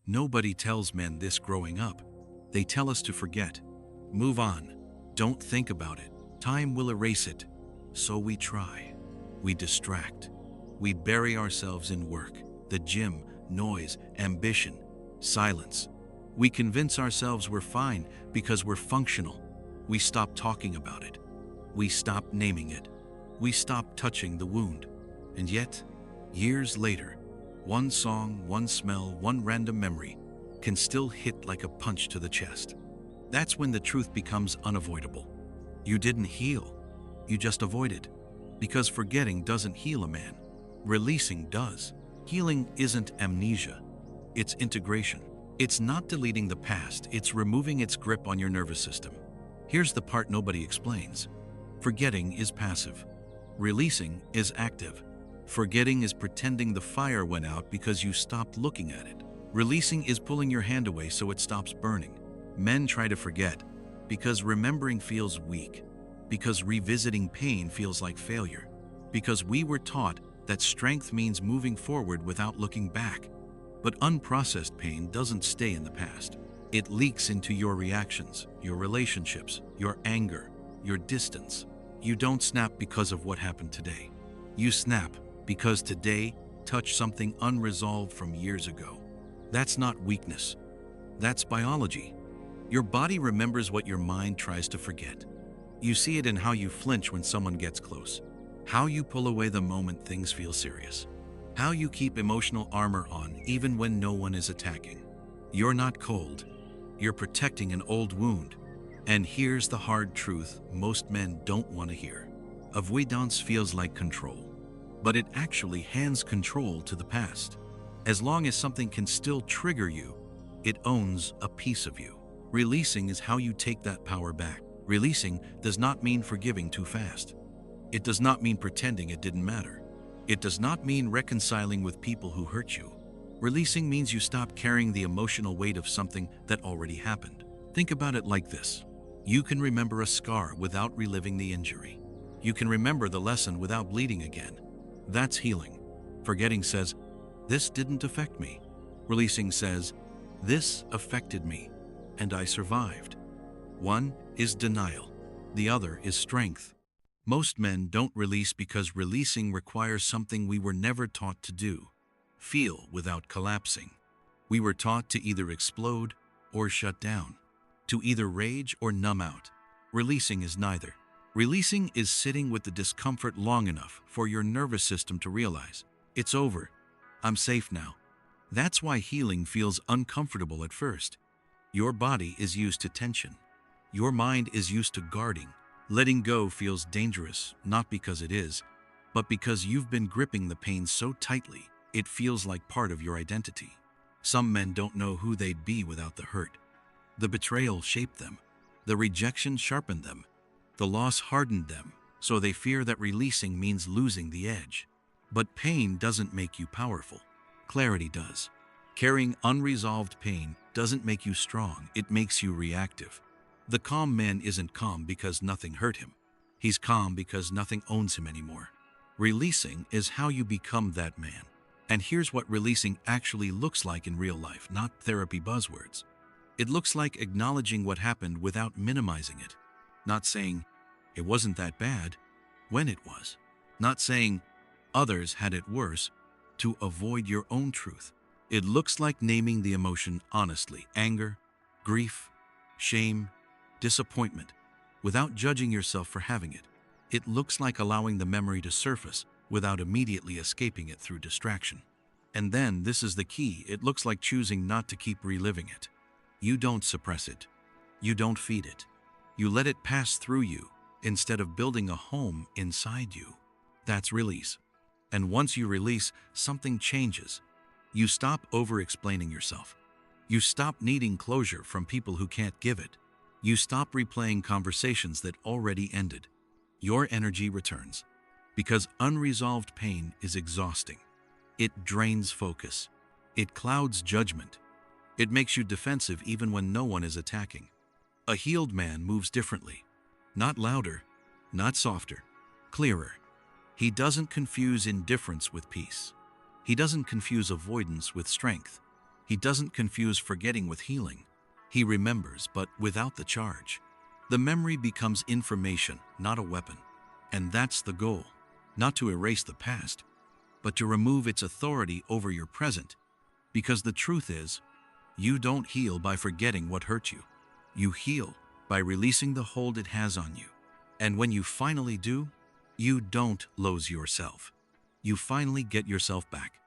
Nobody tells men this growing up. They tell us to forget. Move on. Don't think about it. Time will erase it. So we try. We distract. We bury ourselves in work, the gym, noise, ambition, silence. We convince ourselves we're fine because we're functional. We stop talking about it. We stop naming it. We stop touching the wound. And yet, years later, one song, one smell, one random memory can still hit like a punch to the chest. That's when the truth becomes unavoidable. You didn't heal. You just avoided. Because forgetting doesn't heal a man. Releasing does. Healing isn't amnesia. It's integration. It's not deleting the past. It's removing its grip on your nervous system. Here's the part nobody explains. Forgetting is passive. Releasing is active. Forgetting is pretending the fire went out because you stopped looking at it. Releasing is pulling your hand away so it stops burning. Men try to forget because remembering feels weak, because revisiting pain feels like failure, because we were taught that strength means moving forward without looking back. But unprocessed pain doesn't stay in the past. It leaks into your reactions, your relationships, your anger, your distance. You don't snap because of what happened today. You snap because today touched something unresolved from years ago. That's not weakness. That's biology. Your body remembers what your mind tries to forget. You see it in how you flinch when someone gets close, how you pull away the moment things feel serious, how you keep emotional armor on even when no one is attacking. You're not cold. You're protecting an old wound. And here's the hard truth most men don't want to hear. Avoidance feels like control, but it actually hands control to the past. As long as something can still trigger you, it owns a piece of you. Releasing is how you take that power back. Releasing does not mean forgiving too fast. It does not mean pretending it didn't matter. It does not mean reconciling with people who hurt you. Releasing means you stop carrying the emotional weight of something that already happened. Think about it like this. You can remember a scar without reliving the injury. You can remember the lesson without bleeding again. That's healing. Forgetting says, this didn't affect me. Releasing says, this affected me, and I survived. One is denial. The other is strength. Most men don't release because releasing requires something we were never taught to do. Feel without collapsing. We were taught to either explode or shut down, to either rage or numb out. Releasing is neither. Releasing is sitting with the discomfort long enough for your nervous system to realize, it's over. I'm safe now. That's why healing feels uncomfortable at first. Your body is used to tension. Your mind is used to guarding. Letting go feels dangerous, not because it is, but because you've been gripping the pain so tightly, it feels like part of your identity. Some men don't know who they'd be without the hurt. The betrayal shaped them. The rejection sharpened them. The loss hardened them, so they fear that releasing means losing the edge. But pain doesn't make you powerful. Clarity does. Carrying unresolved pain doesn't make you strong, it makes you reactive. The calm man isn't calm because nothing hurt him. He's calm because nothing owns him anymore. Releasing is how you become that man. And here's what releasing actually looks like in real life, not therapy buzzwords. It looks like acknowledging what happened without minimizing it. Not saying, it wasn't that bad, when it was. Not saying, others had it worse, to avoid your own truth. It looks like naming the emotion honestly, anger, grief, shame, disappointment, without judging yourself for having it. It looks like allowing the memory to surface without immediately escaping it through distraction. And then, this is the key, it looks like choosing not to keep reliving it. You don't suppress it. You don't feed it. You let it pass through you instead of building a home inside you. That's release. And once you release, something changes. You stop over-explaining yourself. You stop needing closure from people who can't give it. You stop replaying conversations that already ended. Your energy returns. Because unresolved pain is exhausting. It drains focus. It clouds judgment. It makes you defensive even when no one is attacking. A healed man moves differently. Not louder, not softer, clearer. He doesn't confuse indifference with peace. He doesn't confuse avoidance with strength. He doesn't confuse forgetting with healing. He remembers, but without the charge. The memory becomes information, not a weapon. And that's the goal. Not to erase the past, but to remove its authority over your present. Because the truth is, you don't heal by forgetting what hurt you. You heal by releasing the hold it has on you. And when you finally do, you don't lose yourself. You finally get yourself back.